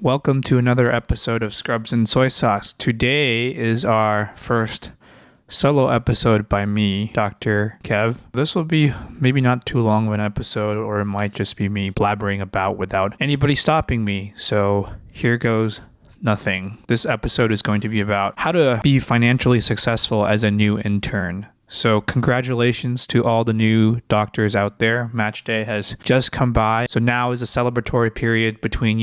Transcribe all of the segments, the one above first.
Welcome to another episode of Scrubs and Soy Sauce. Today is our first solo episode by me, Dr. Kev. This will be maybe not too long of an episode, or it might just be me blabbering about without anybody stopping me. So here goes nothing. This episode is going to be about how to be financially successful as a new intern. So congratulations to all the new doctors out there. Match day has just come by. So now is a celebratory period between,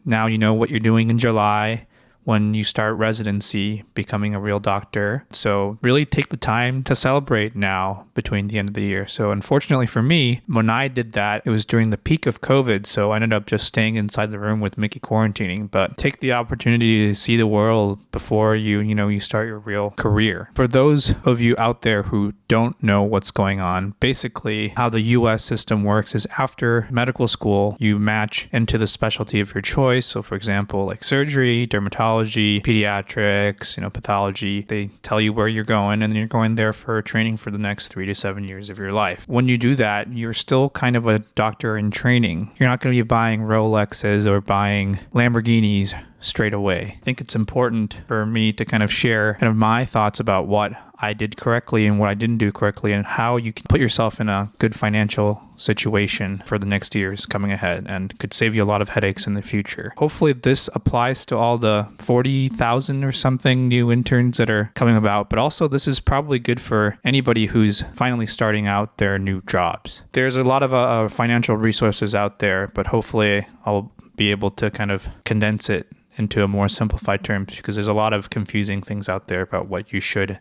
now you know what you're doing in July when you start residency, becoming a real doctor. So really take the time to celebrate now between the end of the year. So unfortunately for me, when I did that, it was during the peak of COVID. So I ended up just staying inside the room with Mickey quarantining. But take the opportunity to see the world before you start your real career. For those of you out there who don't know what's going on, basically how the US system works is after medical school, you match into the specialty of your choice. So for example, like surgery, dermatology, pediatrics, pathology. They tell you where you're going, and then you're going there for training for the next 3 to 7 years of your life. When you do that, you're still kind of a doctor in training. You're not going to be buying Rolexes or buying Lamborghinis straight away. I think it's important for me to kind of share my thoughts about what I did correctly and what I didn't do correctly, and how you can put yourself in a good financial situation for the next years coming ahead, and could save you a lot of headaches in the future. Hopefully this applies to all the 40,000 or something new interns that are coming about, but also this is probably good for anybody who's finally starting out their new jobs. There's a lot of financial resources out there, but hopefully I'll be able to kind of condense it into a more simplified terms, because there's a lot of confusing things out there about what you should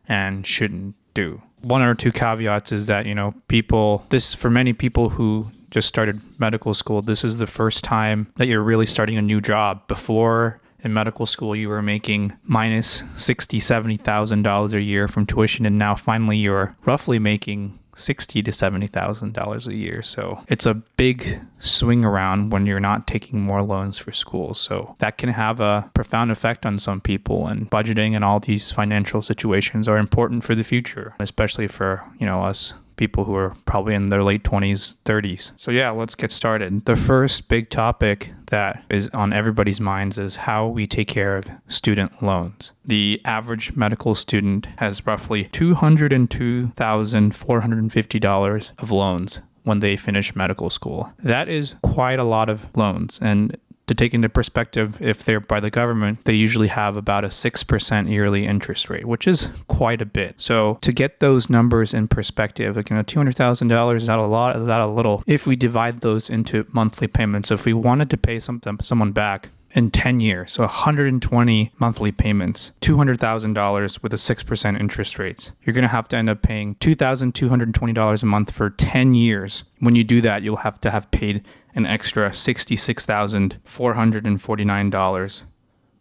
and shouldn't do. One or two caveats is that, for many people who just started medical school, this is the first time that you're really starting a new job. Before, in medical school, you were making minus $60,000, $70,000 a year from tuition, and now finally you're roughly making $60,000 to $70,000 a year. So it's a big swing around when you're not taking more loans for school. So that can have a profound effect on some people, and budgeting and all these financial situations are important for the future, especially for, us people who are probably in their late 20s, 30s. So yeah, let's get started. The first big topic that is on everybody's minds is how we take care of student loans. The average medical student has roughly $202,450 of loans when they finish medical school. That is quite a lot of loans. And to take into perspective, if they're by the government, they usually have about a 6% yearly interest rate, which is quite a bit. So to get those numbers in perspective, $200,000, is that a lot? Is that a little? If we divide those into monthly payments, if we wanted to pay someone back in 10 years, so 120 monthly payments, $200,000 with a 6% interest rates, you're going to have to end up paying $2,220 a month for 10 years. When you do that, you'll have to have paid an extra $66,449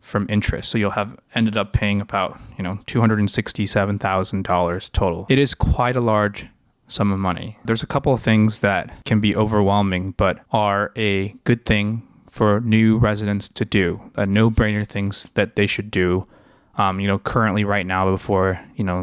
from interest. So you'll have ended up paying about, $267,000 total. It is quite a large sum of money. There's a couple of things that can be overwhelming, but are a good thing for new residents to do, no-brainer things that they should do, currently right now before,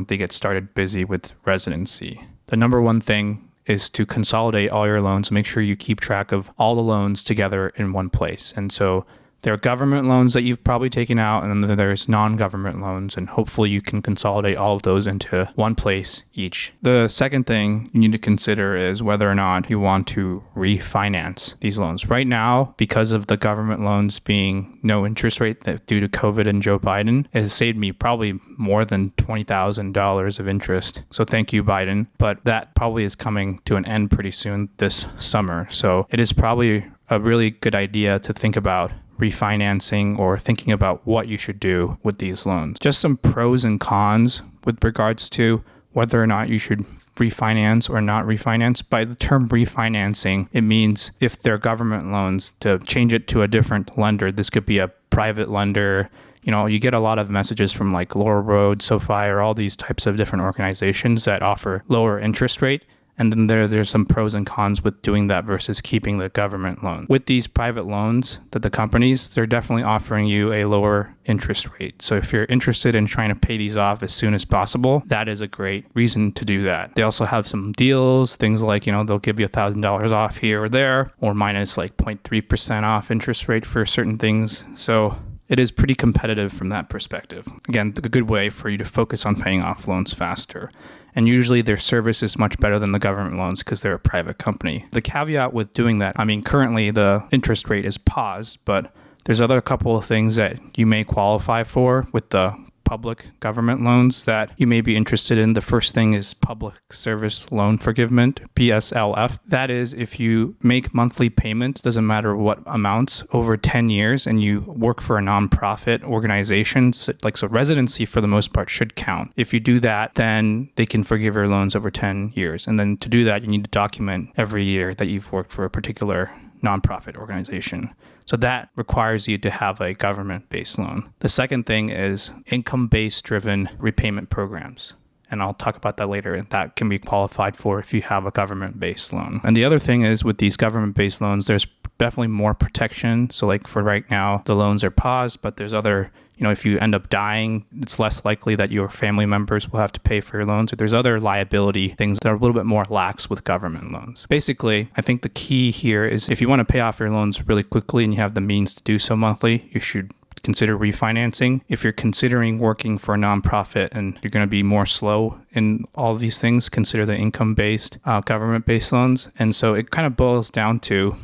they get started busy with residency. The number one thing is to consolidate all your loans, make sure you keep track of all the loans together in one place. And so there are government loans that you've probably taken out, and then there's non-government loans, and hopefully you can consolidate all of those into one place each. The second thing you need to consider is whether or not you want to refinance these loans. Right now, because of the government loans being no interest rate due to COVID and Joe Biden, it has saved me probably more than $20,000 of interest. So thank you, Biden. But that probably is coming to an end pretty soon this summer. So it is probably a really good idea to think about refinancing or thinking about what you should do with these loans. Just some pros and cons with regards to whether or not you should refinance or not refinance. By the term refinancing, it means if they're government loans, to change it to a different lender. This could be a private lender. You get a lot of messages from like Laurel Road, SoFi, or all these types of different organizations that offer lower interest rate. And then there's some pros and cons with doing that versus keeping the government loan. With these private loans that the companies, they're definitely offering you a lower interest rate. So if you're interested in trying to pay these off as soon as possible, that is a great reason to do that. They also have some deals, things like, they'll give you $1,000 off here or there, or minus like 0.3% off interest rate for certain things. So it is pretty competitive from that perspective. Again, a good way for you to focus on paying off loans faster. And usually their service is much better than the government loans because they're a private company. The caveat with doing that, currently the interest rate is paused, but there's other couple of things that you may qualify for with the public government loans that you may be interested in. The first thing is public service loan forgiveness, PSLF. That is, if you make monthly payments, doesn't matter what amounts, over 10 years, and you work for a nonprofit organization, so residency for the most part should count. If you do that, then they can forgive your loans over 10 years. And then to do that, you need to document every year that you've worked for a particular nonprofit organization. So that requires you to have a government-based loan. The second thing is income-based driven repayment programs. And I'll talk about that later. That can be qualified for if you have a government-based loan. And the other thing is with these government-based loans, there's definitely more protection. So like for right now, the loans are paused, but there's other, if you end up dying, it's less likely that your family members will have to pay for your loans. Or there's other liability things that are a little bit more lax with government loans. Basically, I think the key here is if you want to pay off your loans really quickly and you have the means to do so monthly, you should consider refinancing. If you're considering working for a nonprofit and you're going to be more slow in all of these things, consider the income-based, government-based loans. And so it kind of boils down to,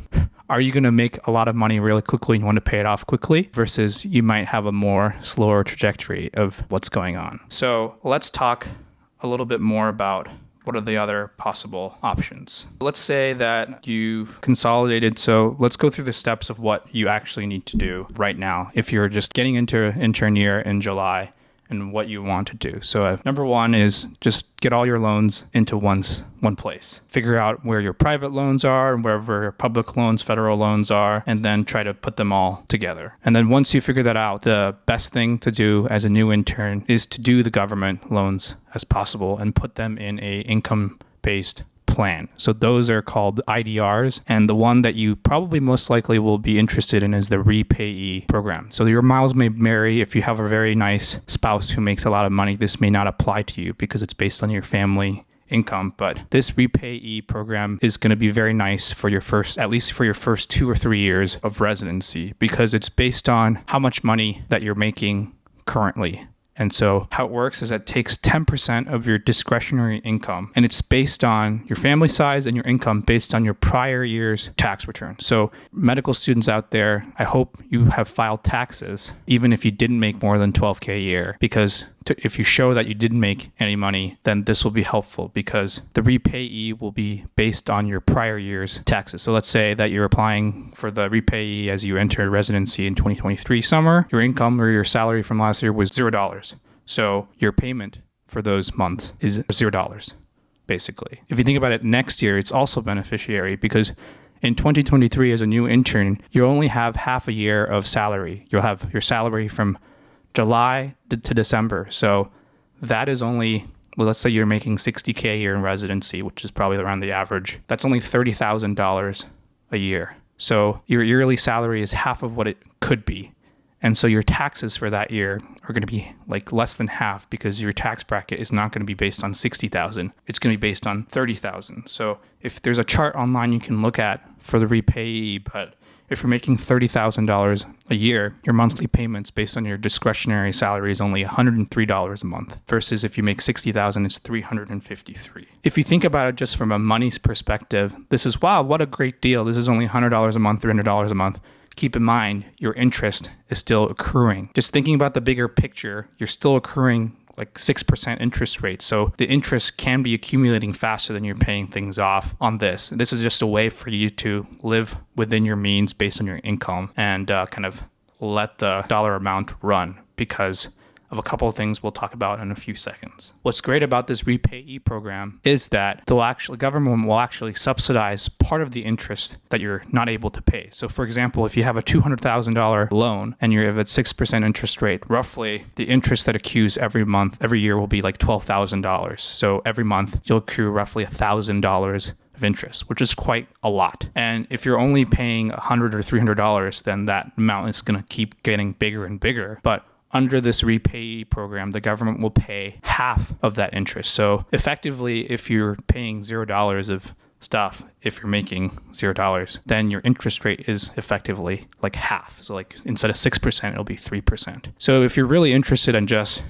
are you going to make a lot of money really quickly and you want to pay it off quickly versus you might have a more slower trajectory of what's going on. So let's talk a little bit more about what are the other possible options. Let's say that you've consolidated. So let's go through the steps of what you actually need to do right now if you're just getting into an intern year in July and what you want to do. So number one is just get all your loans into one place. Figure out where your private loans are and wherever your public loans, federal loans are, and then try to put them all together. And then once you figure that out, the best thing to do as a new intern is to do the government loans as possible and put them in a income-based plan. So those are called IDRs. And the one that you probably most likely will be interested in is the repayee program. So your miles may vary. If you have a very nice spouse who makes a lot of money, this may not apply to you because it's based on your family income. But this repayee program is going to be very nice for at least for your first 2 or 3 years of residency, because it's based on how much money that you're making currently. And so how it works is that it takes 10% of your discretionary income, and it's based on your family size and your income based on your prior year's tax return. So medical students out there, I hope you have filed taxes, even if you didn't make more than $12K a year, because if you show that you didn't make any money, then this will be helpful because the repayee will be based on your prior year's taxes. So let's say that you're applying for the repayee as you enter residency in 2023 summer. Your income or your salary from last year was $0. So your payment for those months is $0, basically. If you think about it, next year, it's also beneficiary because in 2023 as a new intern, you only have half a year of salary. You'll have your salary from July to December. So that is only, let's say you're making $60K a year in residency, which is probably around the average. That's only $30,000 a year. So your yearly salary is half of what it could be. And so your taxes for that year are going to be like less than half because your tax bracket is not going to be based on 60,000. It's going to be based on 30,000. So if there's a chart online you can look at for the repayee, but if you're making $30,000 a year, your monthly payments based on your discretionary salary is only $103 a month versus if you make $60,000, it's $353. If you think about it just from a money's perspective, this is, wow, what a great deal. This is only $100 a month, $300 a month. Keep in mind, your interest is still accruing. Just thinking about the bigger picture, you're still accruing like 6% interest rate. So the interest can be accumulating faster than you're paying things off on this. This is just a way for you to live within your means based on your income and kind of let the dollar amount run, because of a couple of things we'll talk about in a few seconds. What's great about this repayee program is that government will actually subsidize part of the interest that you're not able to pay. So for example, if you have a $200,000 loan and you're at 6% interest rate, roughly the interest that accrues every year will be like $12,000. So every month you'll accrue roughly $1,000 of interest, which is quite a lot. And if you're only paying $100 or $300, then that amount is going to keep getting bigger and bigger. But under this repayee program, the government will pay half of that interest. So effectively, if you're paying $0 of stuff, if you're making $0, then your interest rate is effectively like half. So like instead of 6%, it'll be 3%. So if you're really interested in just,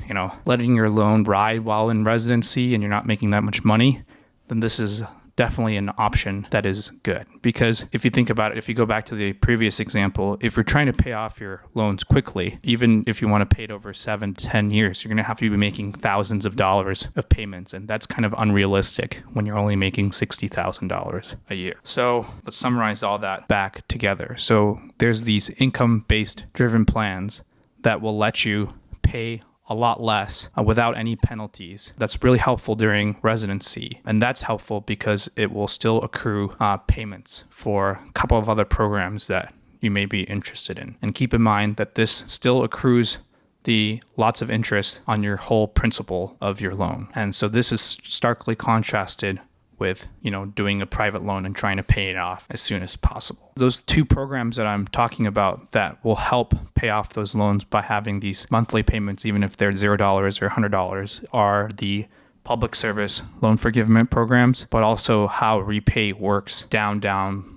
letting your loan ride while in residency and you're not making that much money, then this is definitely an option that is good. Because if you think about it, if you go back to the previous example, if you're trying to pay off your loans quickly, even if you want to pay it over 7 to 10 years, you're going to have to be making thousands of dollars of payments. And that's kind of unrealistic when you're only making $60,000 a year. So let's summarize all that back together. So there's these income-based driven plans that will let you pay a lot less without any penalties. That's really helpful during residency. And that's helpful because it will still accrue payments for a couple of other programs that you may be interested in. And keep in mind that this still accrues the lots of interest on your whole principal of your loan. And so this is starkly contrasted with, doing a private loan and trying to pay it off as soon as possible. Those two programs that I'm talking about that will help pay off those loans by having these monthly payments, even if they're $0 or $100, are the public service loan forgiveness programs, but also how repay works down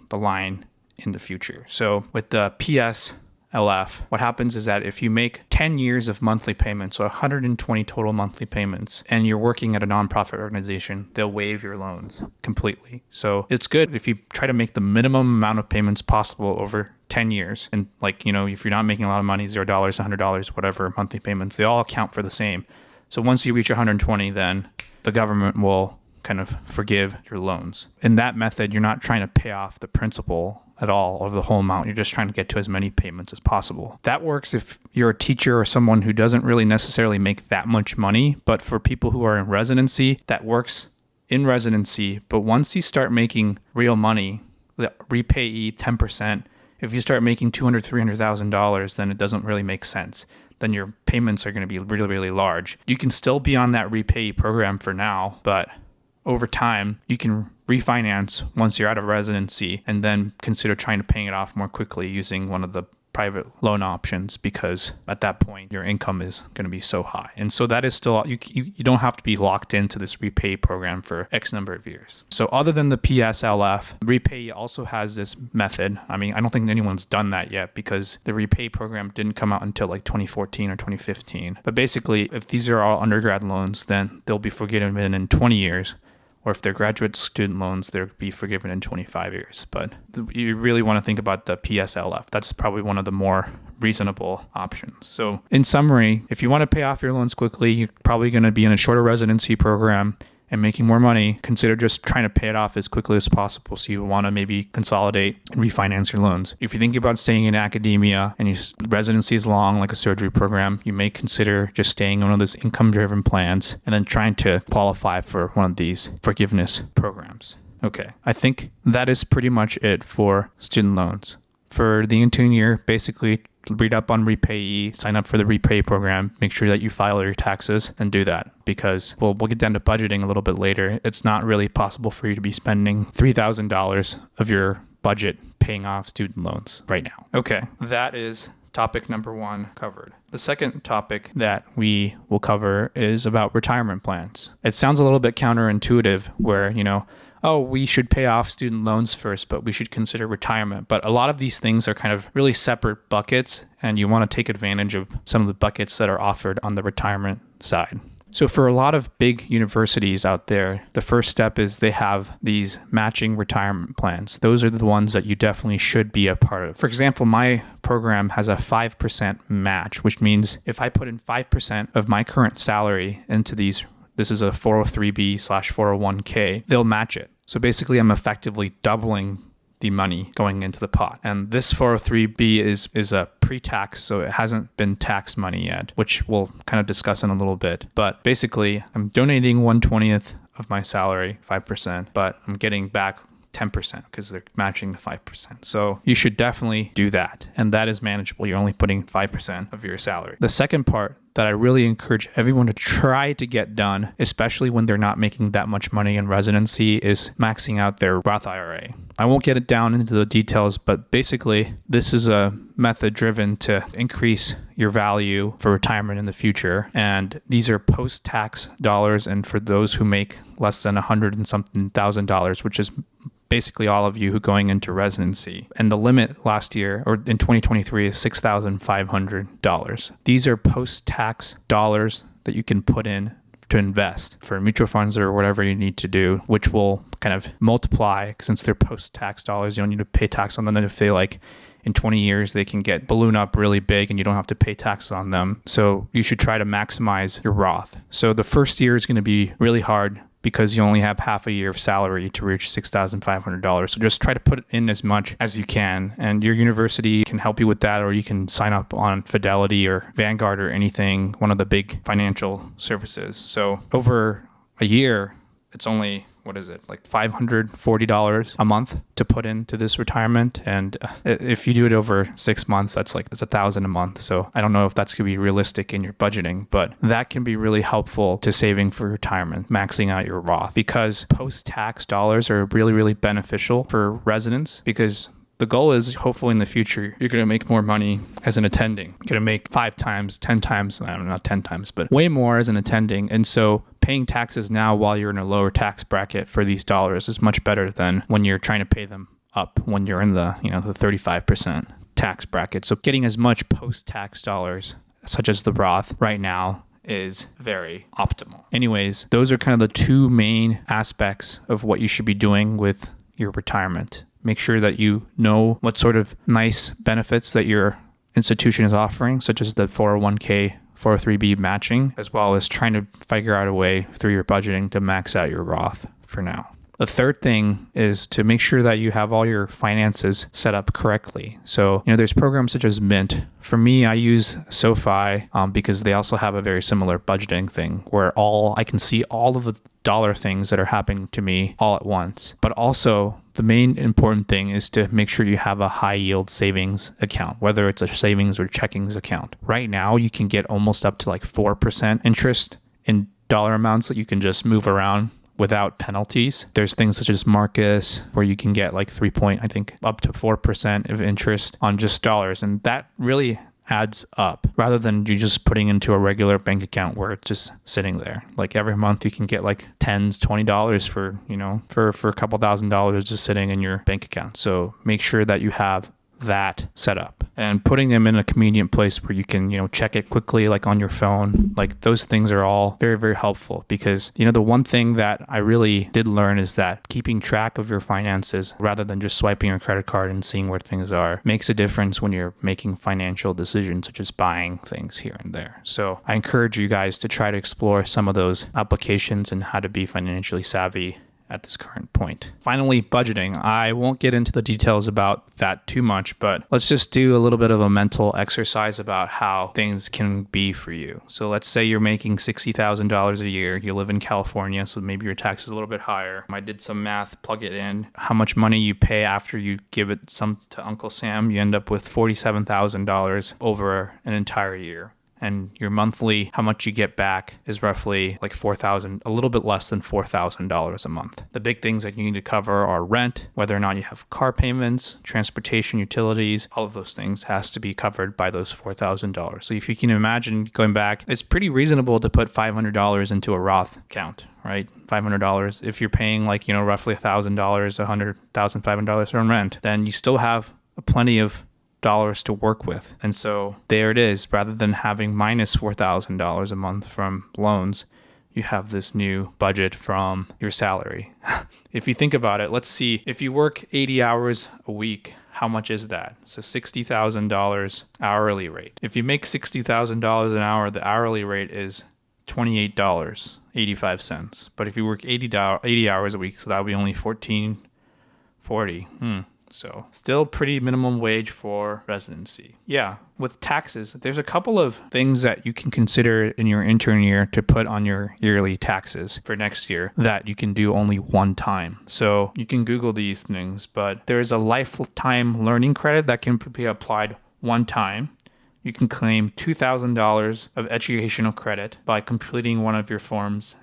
the line in the future. So with the PSLF, what happens is that if you make 10 years of monthly payments, so 120 total monthly payments, and you're working at a nonprofit organization, they'll waive your loans completely. So it's good if you try to make the minimum amount of payments possible over 10 years. And if you're not making a lot of money, $0, $100, whatever monthly payments, they all account for the same. So once you reach 120, then the government will kind of forgive your loans. In that method, you're not trying to pay off the principal at all or the whole amount. You're just trying to get to as many payments as possible. That works if you're a teacher or someone who doesn't really necessarily make that much money. But for people who are in residency, that works in residency. But once you start making real money, the repayee 10%, if you start making $200,000, $300,000, then it doesn't really make sense. Then your payments are going to be really, really large. You can still be on that repayee program for now, but over time, you can refinance once you're out of residency and then consider trying to pay it off more quickly using one of the private loan options, because at that point, your income is going to be so high. And so that is still, you don't have to be locked into this repay program for X number of years. So other than the PSLF, repay also has this method. I don't think anyone's done that yet because the repay program didn't come out until like 2014 or 2015. But basically, if these are all undergrad loans, then they'll be forgiven in 20 years. Or if they're graduate student loans, they'll be forgiven in 25 years. But you really want to think about the PSLF. That's probably one of the more reasonable options. So in summary, if you want to pay off your loans quickly, you're probably going to be in a shorter residency program and making more money. Consider just trying to pay it off as quickly as possible. So you want to maybe consolidate and refinance your loans. If you think about staying in academia and your residency is long, like a surgery program, you may consider just staying in one of those income-driven plans and then trying to qualify for one of these forgiveness programs. Okay, I think that is pretty much it for student loans. For the intern year, basically read up on repayee, sign up for the repay program, make sure that you file your taxes and do that, because we'll get down to budgeting a little bit later. It's not really possible for you to be spending $3,000 of your budget paying off student loans right now. Okay, that is topic number 1 covered. The second topic that we will cover is about retirement plans. It sounds a little bit counterintuitive where, we should pay off student loans first, but we should consider retirement. But a lot of these things are kind of really separate buckets, and you want to take advantage of some of the buckets that are offered on the retirement side. So for a lot of big universities out there, the first step is they have these matching retirement plans. Those are the ones that you definitely should be a part of. For example, my program has a 5% match, which means if I put in 5% of my current salary into these, this is a 403b/401k, they'll match it. So basically, I'm effectively doubling the money going into the pot. And this 403b is a pre-tax, so it hasn't been tax money yet, which we'll kind of discuss in a little bit. But basically, I'm donating 1/20th of my salary, 5%, but I'm getting back 10% because they're matching the 5%. So you should definitely do that. And that is manageable. You're only putting 5% of your salary. The second part that I really encourage everyone to try to get done, especially when they're not making that much money in residency, is maxing out their Roth IRA. I won't get it down into the details, but basically this is a method driven to increase your value for retirement in the future. And these are post-tax dollars. And for those who make less than $100 and something thousand, which is basically all of you who going into residency. And the limit last year or in 2023 is $6,500. These are post-tax dollars that you can put in to invest for mutual funds or whatever you need to do, which will kind of multiply since they're post-tax dollars. You don't need to pay tax on them. Then if they in 20 years, they can get balloon up really big and you don't have to pay taxes on them. So you should try to maximize your Roth. So the first year is going to be really hard because you only have half a year of salary to reach $6,500. So just try to put in as much as you can. And your university can help you with that, or you can sign up on Fidelity or Vanguard or anything, one of the big financial services. So over a year, it's only, like $540 a month to put into this retirement. And if you do it over 6 months, it's $1,000 a month. So I don't know if that's going to be realistic in your budgeting, but that can be really helpful to saving for retirement, maxing out your Roth, because post-tax dollars are really, really beneficial for residents, because the goal is hopefully in the future, you're going to make more money as an attending. You're going to make 5 times, 10 times, I don't know, not 10 times, but way more as an attending. And so paying taxes now while you're in a lower tax bracket for these dollars is much better than when you're trying to pay them up when you're in the 35% tax bracket. So getting as much post-tax dollars, such as the Roth right now, is very optimal. Anyways, those are kind of the two main aspects of what you should be doing with your retirement. Make sure that you know what sort of nice benefits that your institution is offering, such as the 401k, 403b matching, as well as trying to figure out a way through your budgeting to max out your Roth for now. The third thing is to make sure that you have all your finances set up correctly. So, there's programs such as Mint. For me, I use SoFi because they also have a very similar budgeting thing where I can see all of the dollar things that are happening to me all at once. But also, the main important thing is to make sure you have a high yield savings account, whether it's a savings or checkings account. Right now, you can get almost up to 4% interest in dollar amounts that you can just move around without penalties. There's things such as Marcus where you can get 3 point, I think up to 4% of interest on just dollars. And that really adds up rather than you just putting into a regular bank account where it's just sitting there. Every month you can get $10s, $20 for a couple $1,000s just sitting in your bank account. So make sure that you have that set up and putting them in a convenient place where you can, check it quickly, on your phone. Those things are all very, very helpful because, the one thing that I really did learn is that keeping track of your finances rather than just swiping your credit card and seeing where things are makes a difference when you're making financial decisions, such as buying things here and there. So I encourage you guys to try to explore some of those applications and how to be financially savvy at this current point. Finally, budgeting. I won't get into the details about that too much, but let's just do a little bit of a mental exercise about how things can be for you. So let's say you're making $60,000 a year. You live in California, so maybe your tax is a little bit higher. I did some math, plug it in. How much money you pay after you give it some to Uncle Sam, you end up with $47,000 over an entire year. And your monthly, how much you get back is roughly $4,000, a little bit less than $4,000 a month. The big things that you need to cover are rent, whether or not you have car payments, transportation, utilities, all of those things has to be covered by those $4,000. So if you can imagine going back, it's pretty reasonable to put $500 into a Roth account, right? $500. If you're paying roughly $1,000, $100,500 on rent, then you still have plenty of dollars to work with. And so there it is. Rather than having minus $4,000 a month from loans, you have this new budget from your salary. If you think about it, let's see, if you work 80 hours a week, how much is that? So $60,000 hourly rate. If you make $60,000 an hour, the hourly rate is $28.85. But if you work 80 hours a week, so that would be only $14.40. So still pretty minimum wage for residency. Yeah, with taxes, there's a couple of things that you can consider in your intern year to put on your yearly taxes for next year that you can do only one time. So you can Google these things, but there's a lifetime learning credit that can be applied one time. You can claim $2,000 of educational credit by completing one of your forms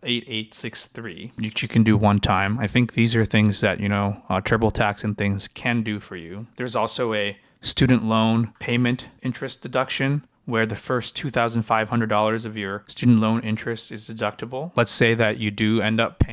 8863, which you can do one time. I think these are things that, TurboTax and things can do for you. There's also a student loan payment interest deduction where the first $2,500 of your student loan interest is deductible. Let's say that you do end up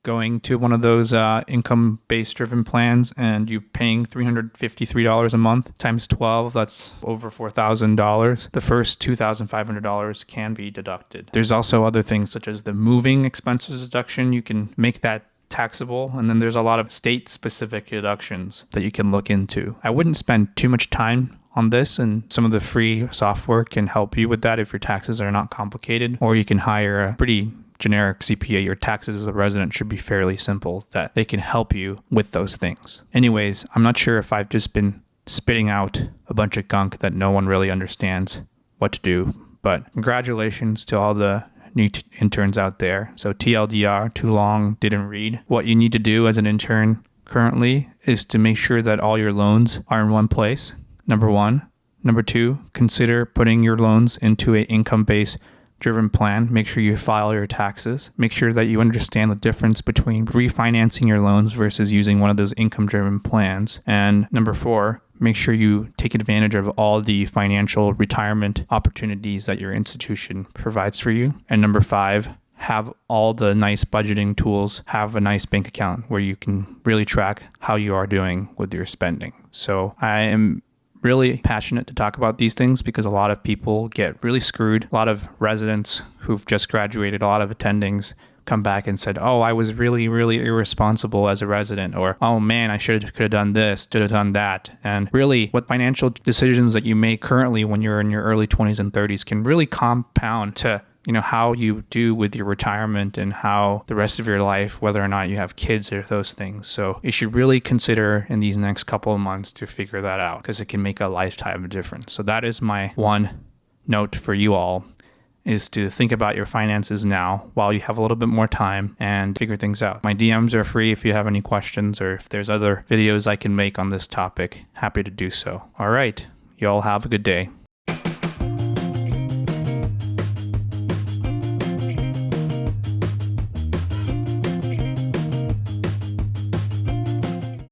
going to one of those income-based driven plans and you're paying $353 a month times 12, that's over $4,000. The first $2,500 can be deducted. There's also other things such as the moving expenses deduction. You can make that taxable, and then there's a lot of state-specific deductions that you can look into. I wouldn't spend too much time on this, and some of the free software can help you with that if your taxes are not complicated, or you can hire a pretty generic CPA. Your taxes as a resident should be fairly simple, that they can help you with those things. Anyways, I'm not sure if I've just been spitting out a bunch of gunk that no one really understands what to do, but congratulations to all the new interns out there. So TLDR, too long, didn't read. What you need to do as an intern currently is to make sure that all your loans are in one place. Number one. Number two, consider putting your loans into an income-based driven plan. Make sure you file your taxes. Make sure that you understand the difference between refinancing your loans versus using one of those income-driven plans. And number four, make sure you take advantage of all the financial retirement opportunities that your institution provides for you. And number five, have all the nice budgeting tools, have a nice bank account where you can really track how you are doing with your spending. So I am really passionate to talk about these things because a lot of people get really screwed. A lot of residents who've just graduated, a lot of attendings come back and said, oh, I was really, really irresponsible as a resident, or, oh man, I could have done this, could have done that. And really what financial decisions that you make currently when you're in your early 20s and 30s can really compound to how you do with your retirement and how the rest of your life, whether or not you have kids or those things. So you should really consider in these next couple of months to figure that out because it can make a lifetime difference. So that is my one note for you all, is to think about your finances now while you have a little bit more time and figure things out. My DMs are free if you have any questions or if there's other videos I can make on this topic. Happy to do so. All right. You all have a good day.